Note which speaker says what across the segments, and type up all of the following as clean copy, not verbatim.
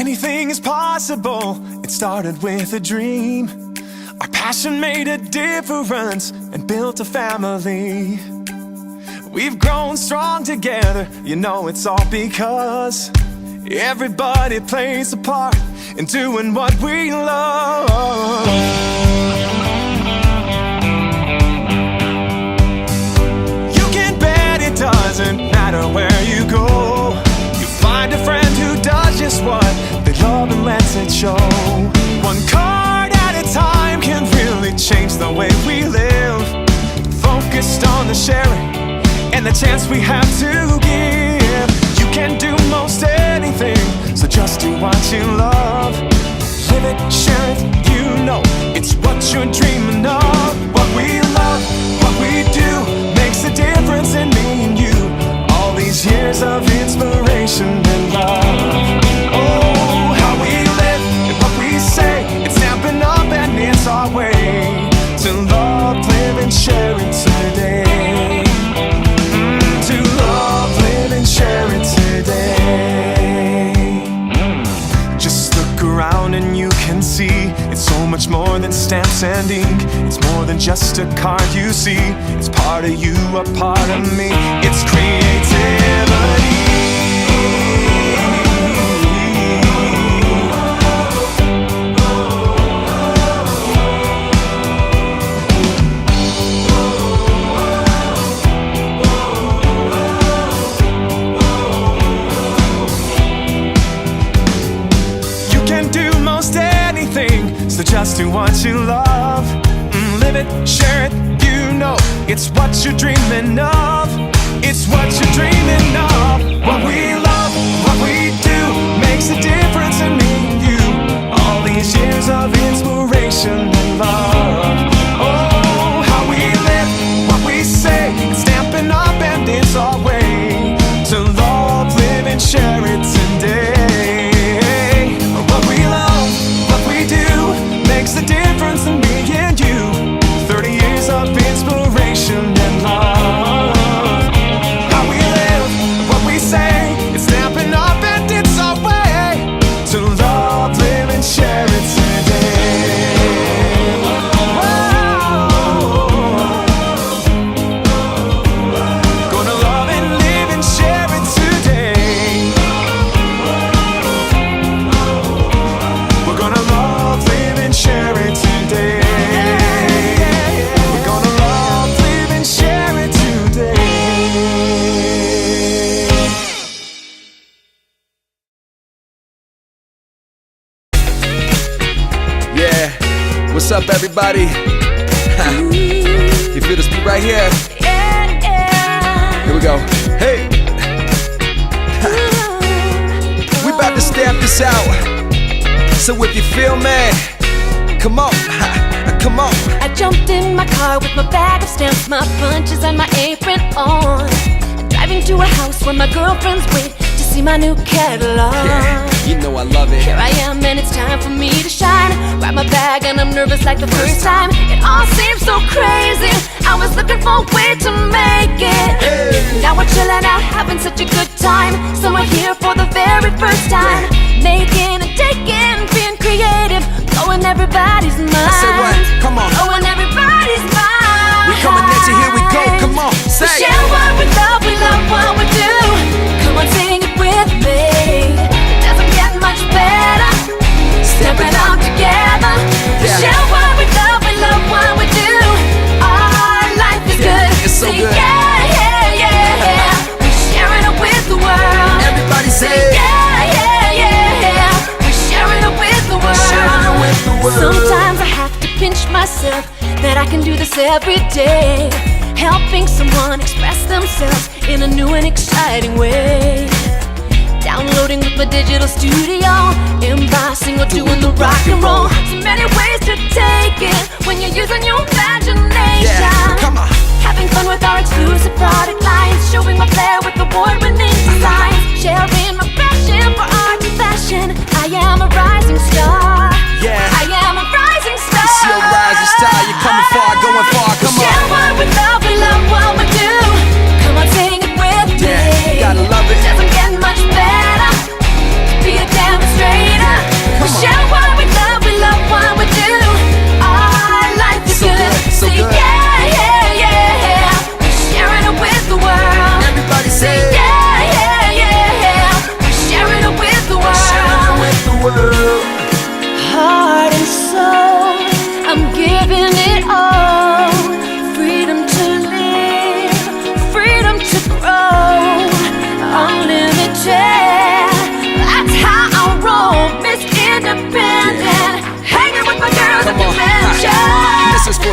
Speaker 1: Anything is possible. It started with a dream. Our passion made a difference and built a family. We've grown strong together. You know it's all because everybody plays a part in doing what we love. You can bet it doesn't matter where you go. You find a friend who does just what they love and lets it show. One card at a time can really change the way we live. Focused on the sharing and the chance we have to give. You can do most anything, so just do what you love. Live it, share it, you know it's what you're dreaming of. What we love, what we do, makes a difference in me and you. All these years of inspiration and love. Oh, how we live and what we say, it's Stampin' Up and it's our way to love, live and share it today. To love, live and share it today. Just look around and you can see it's so much more than stamps and ink. It's more than just a card you see. It's part of you, a part of me. It's creativity. So just do what you love. Live it, share it, you know it's what you're dreaming of. It's what you're dreaming of. What we love, what we do, makes a difference in me and you. All these years of inspiration and love. Oh, how we live, what we say, it's Stampin' Up and it's our way to love, live and share it today. What we love, what we do, makes a difference in me and you. 30 years of inspiration and love. How we live, what we say, it's Stampin' Up and it's our way to love, live and share it today. Gonna love and live and share it today. We're gonna love, live and share it today. We're gonna love, live and share it today.
Speaker 2: Yeah, what's up everybody? You feel this beat right here? Here we go. Hey! We about to stamp this out. So if you feel me, come on, come on.
Speaker 3: I jumped in my car with my bag of stamps, my punches and my apron on. Driving to a house where my girlfriends wait to see my new catalog.
Speaker 2: Yeah, you know I love it.
Speaker 3: Here I am and it's time for me to shine. Grab my bag and I'm nervous like the first time. It all seems so crazy. I was looking for a way to make it. Now we're chilling out, having such a good time. Someone here for the very first time. Making and taking, being creative, blowing everybody's mind.
Speaker 2: I said what? Come on.
Speaker 3: Blowing everybody's mind.
Speaker 2: We coming at you, here we go, come on, say.
Speaker 3: We share what we love what we do. Come on, sing it with me. It doesn't get much better. Stampin' Up together. We share what we love what we do. Our life is good.
Speaker 2: It's so
Speaker 3: Say
Speaker 2: good.
Speaker 3: yeah, yeah, yeah, yeah. We're sharing it with the world.
Speaker 2: Everybody say
Speaker 3: yeah, yeah, yeah. We're sharing it with the world.
Speaker 2: Sharing it with the world.
Speaker 3: Sometimes I have to pinch myself that I can do this every day. Helping someone express themselves in a new and exciting way. Downloading with my digital studio, embossing or doing the rock and roll. So many ways to take it when you're using your imagination.
Speaker 2: Yeah, come on.
Speaker 3: Having fun with our exclusive product lines, showing my flair with award-winning designs, sharing my passion for art and fashion. I am a rising star.
Speaker 2: Yeah,
Speaker 3: I am a rising star.
Speaker 2: it's your rising star. You're coming far, going far. Come on.
Speaker 3: Share what we love what we do. Come on, sing it with me.
Speaker 2: Yeah, you gotta love it.
Speaker 3: Doesn't get much better. Be a demonstrator.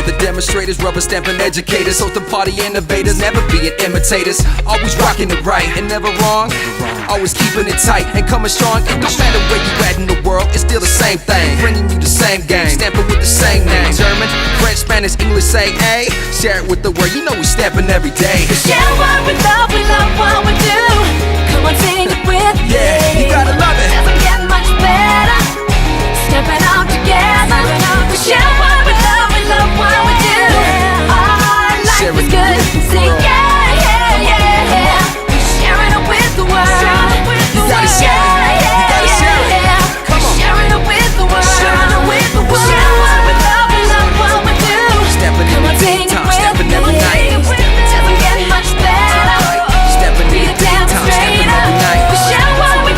Speaker 2: For the demonstrators, rubber stamping educators, host the party innovators, never being imitators. Always rocking it right and never wrong. Always keeping it tight and coming strong. No matter where you at in the world, it's still the same thing. Bringing you the same game, stamping with the same name. German, French, Spanish, English, say A. Share it with the world, you know we stamping every day.
Speaker 3: Share what we love what we do. Come on, sing it with me.
Speaker 2: Yeah, you gotta love it.
Speaker 3: Doesn't get much better. Stepping out together. We share what we love what we do. Our life is good. Say yeah, yeah, yeah. We're sharing it with the world.
Speaker 2: You gotta share it. You gotta share it. Come on.
Speaker 3: Sharing it with the world. Sharing it with the world. Share what we love what we do.
Speaker 2: Stepping in
Speaker 3: Come on,
Speaker 2: the
Speaker 3: sing it
Speaker 2: daytime,
Speaker 3: with
Speaker 2: stepping
Speaker 3: me.
Speaker 2: every night.
Speaker 3: Doesn't get much better.
Speaker 2: Stepping
Speaker 3: Be
Speaker 2: in
Speaker 3: a
Speaker 2: the daytime, stepping
Speaker 3: demonstrator.
Speaker 2: every night.
Speaker 3: We share what we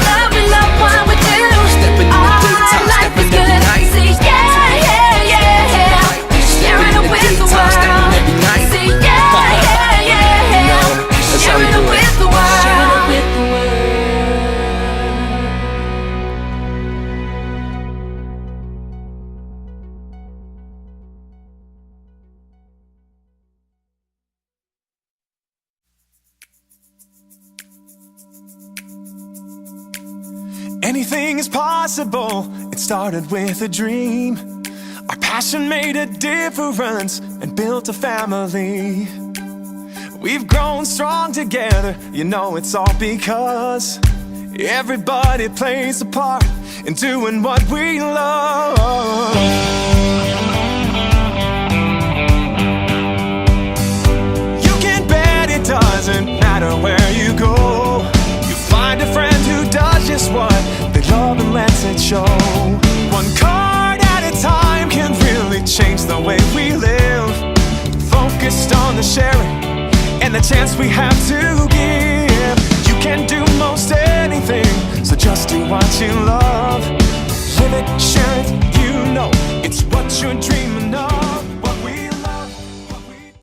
Speaker 3: love what we do.
Speaker 2: Stepping in the
Speaker 3: Our
Speaker 2: daytime,
Speaker 3: life is
Speaker 2: stepping
Speaker 3: good.
Speaker 2: every night.
Speaker 3: Say yeah, yeah, yeah. We're sharing it with the world. Say yeah, yeah, yeah. We're sharing it with the world.
Speaker 1: Anything is possible. It started with a dream. Our passion made a difference and built a family. We've grown strong together. You know it's all because everybody plays a part in doing what we love. You can bet it doesn't matter where you go. You find a friend who does just what they love and lets it show. One card at a time can really change the way we live. Focused on the sharing and the chance we have to give. You can do most anything, so just do what you love. Live it, share it, you know it's what you're dreaming of.